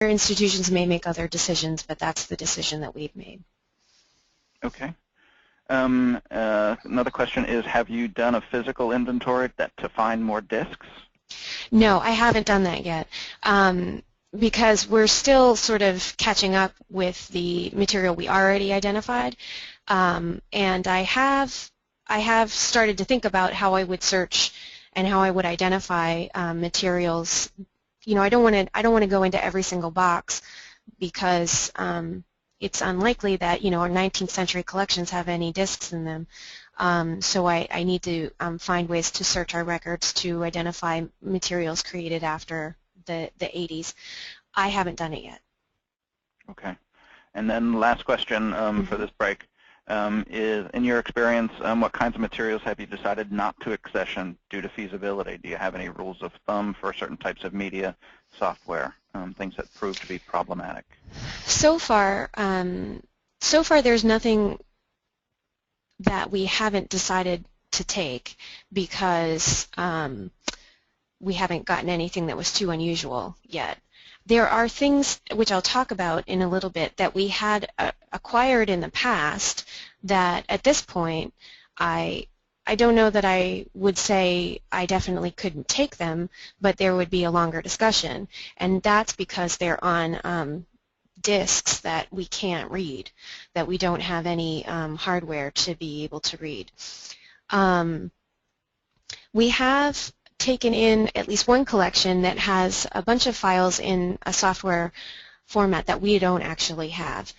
institutions may make other decisions, but that's the decision that we've made. Okay. Another question is, have you done a physical inventory to find more disks? No, I haven't done that yet, because we're still sort of catching up with the material we already identified, and I have started to think about how I would search and how I would identify materials. You know, I don't want to go into every single box, because it's unlikely that, you know, our 19th century collections have any discs in them. So I need to find ways to search our records to identify materials created after the 80s. I haven't done it yet. Okay. And then last question for this break is, in your experience, what kinds of materials have you decided not to accession due to feasibility? Do you have any rules of thumb for certain types of media, software, things that prove to be problematic? So far there's nothing that we haven't decided to take, because we haven't gotten anything that was too unusual yet. There are things, which I'll talk about in a little bit, that we had acquired in the past that at this point I don't know that I would say I definitely couldn't take them, but there would be a longer discussion, and that's because they're on disks that we can't read, that we don't have any hardware to be able to read. We have taken in at least one collection that has a bunch of files in a software format that we don't actually have.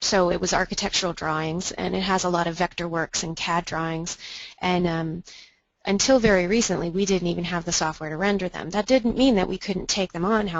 So it was architectural drawings, and it has a lot of Vectorworks and CAD drawings, and until very recently we didn't even have the software to render them. That didn't mean that we couldn't take them on, however.